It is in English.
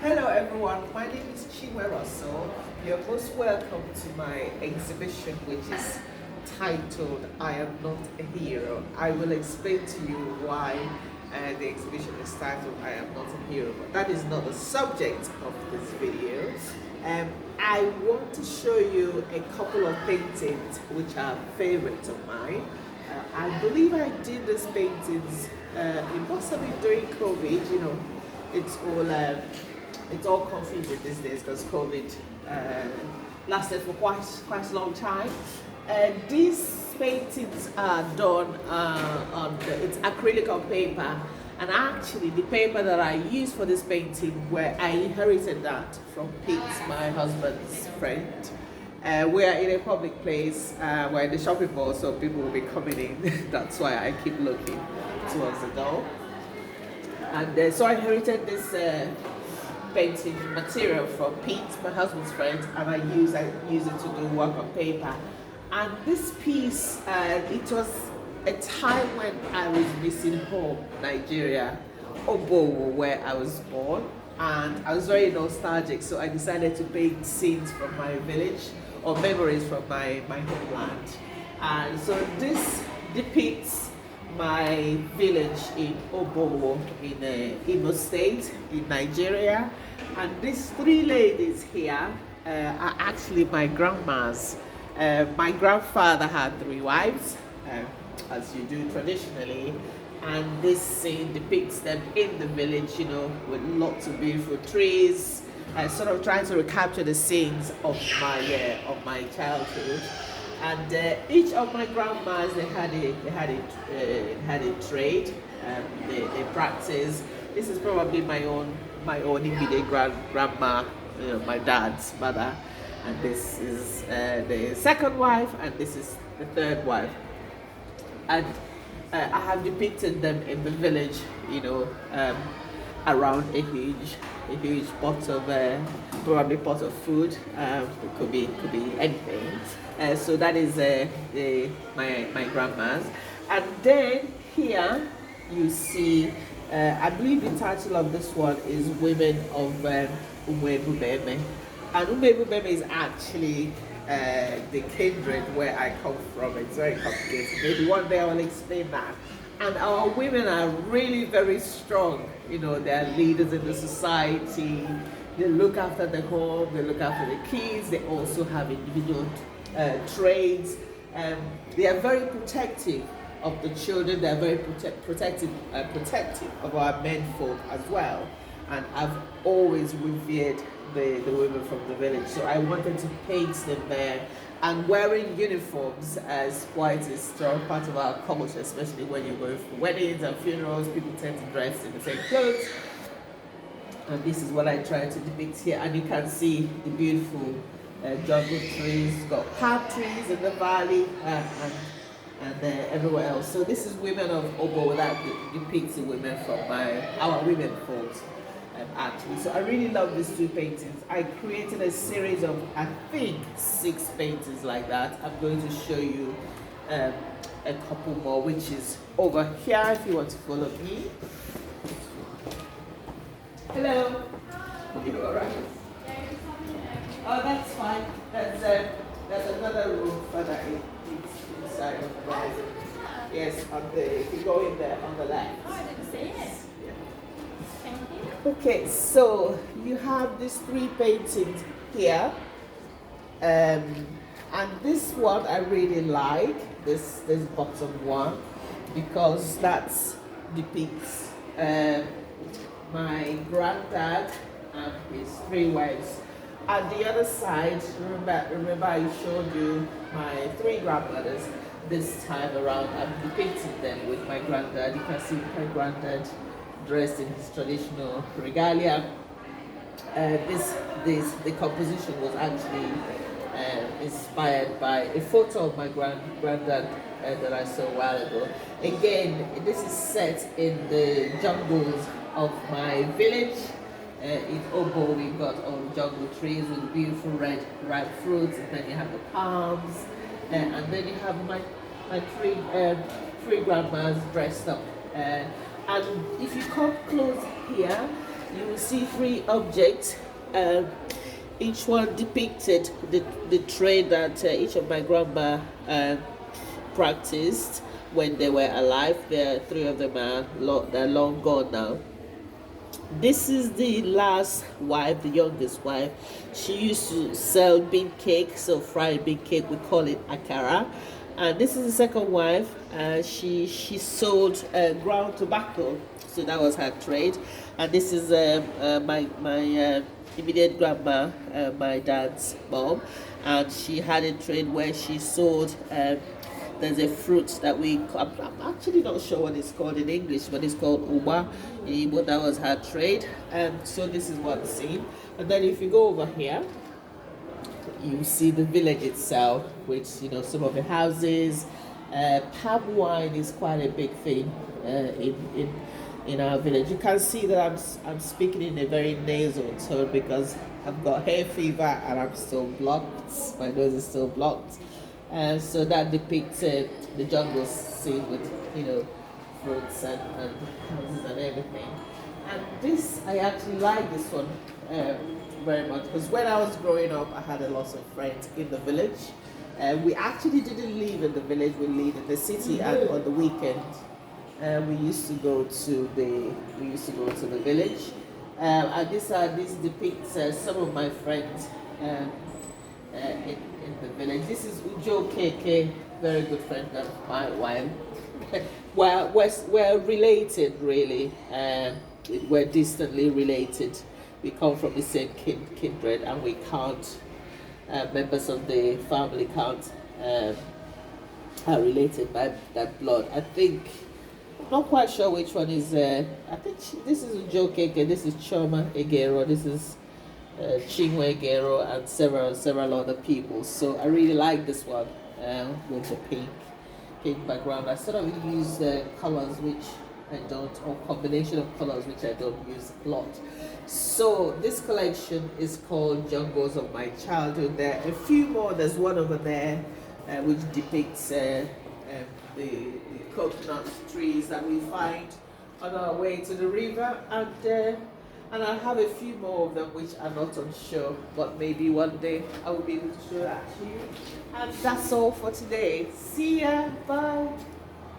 Hello everyone, my name is Chinwe Russell. You're most welcome to my exhibition which is titled I Am Not a Hero. I will explain to you why the exhibition is titled I Am Not a Hero, but that is not the subject of this video. I want to show you a couple of paintings which are favorites of mine. I believe I did these paintings, it must have been during COVID, you know, it's all confusing these days because COVID lasted for quite a long time. These paintings are done it's acrylic on paper, and actually the paper that I used for this painting, where I inherited that from Pete, my husband's friend. We are in a public place, we're in the shopping mall, so people will be coming in. That's why I keep looking towards the door. And so I inherited this painting material from Pete, my husband's friend, and I use it to do work on paper. And this piece, it was a time when I was missing home, Nigeria, Obowo, where I was born, and I was very nostalgic, so I decided to paint scenes from my village or memories from my homeland. And so this depicts my village in Obowo in Imo State in Nigeria, and these three ladies here are actually my grandmas. My grandfather had three wives, as you do traditionally, and this scene depicts them in the village, you know, with lots of beautiful trees, sort of trying to recapture the scenes of my childhood. And each of my grandmas, they had a trade. They practice. This is probably my own immediate grandma, you know, my dad's mother, and this is the second wife, and this is the third wife. And I have depicted them in the village, you know, around a huge pot of probably pot of food. It could be anything. So that is my grandma's. And then here you see, I believe the title of this one is Women of Umebubeme. And Umebubeme is actually the kindred where I come from. It's very complicated. Maybe one day I will explain that. And our women are really very strong. You know, they're leaders in the society. They look after the home. They look after the kids. They also have individual trades. They are very protective of the children. They are very protective of our men folk as well. And I've always revered the women from the village. So I wanted to paint them there. And wearing uniforms as quite a strong part of our culture, especially when you're going for weddings and funerals, people tend to dress in the same clothes. And this is what I try to depict here. And you can see the beautiful jungle trees, got palm trees in the valley, and everywhere else. So this is Women of Obo, that depicts the women from our women folks. Actually, so I really love these two paintings. I created a series of, I think, 6 paintings like that. I'm going to show you a couple more, which is over here if you want to follow me. Hello. You all right? Oh, that's fine. There's another room further inside of the right. Yes, if you go in there on the left. Oh, I didn't see it. Thank you. Okay, so you have these 3 paintings here, and this one I really like, this bottom one, because that depicts my granddad and his 3 wives. At the other side, remember I showed you my 3 grandmothers. This time around, I'm depicting them with my granddad. You can see my granddad dressed in his traditional regalia. The composition was actually inspired by a photo of my granddad that I saw a while ago. Again, this is set in the jungles of my village. In Obo, we've got all jungle trees with beautiful red ripe fruits, and then you have the palms, and then you have my 3 grandmas dressed up. And if you come close here, you will see 3 objects. Each one depicted the trade that each of my grandma practiced when they were alive. There, 3 of them they're long gone now. This is the last wife, the youngest wife. She used to sell bean cake, so fried bean cake. We call it akara. And this is the second wife. She sold ground tobacco, so that was her trade. And this is my immediate grandma, my dad's mom, and she had a trade where she sold. There's a fruit that I'm actually not sure what it's called in English, but it's called uba. But that was her trade. And so this is what I'm seeing. And then if you go over here, you see the village itself, which, some of the houses. Palm wine is quite a big thing in our village. You can see that I'm speaking in a very nasal tone because I've got hay fever and I'm still blocked. My nose is still blocked. So that depicts the jungle scene with, fruits and houses and everything. And this, I actually like this one very much because when I was growing up, I had a lot of friends in the village. We actually didn't live in the village; we lived in the city. And on the weekend, we used to go to the village. And this depicts some of my friends in the village. This is Ujo Keke, very good friend of my wife. we're related, really. We're distantly related. We come from the same kindred, and we can't. Members of the family can't are related by that blood. I think. I'm not quite sure which one is. I think this is Ujo Keke. This is Choma Egero. This is Chinwe Russell and several other people. So I really like this one with the pink background. I sort of use colors which I don't, or combination of colors which I don't use a lot. So this collection is called Jungles of My Childhood. There are a few more. There's one over there which depicts the coconut trees that we find on our way to the river, and I have a few more of them which are not on show, but maybe one day I will be able to show that to you. And that's all for today. See ya. Bye.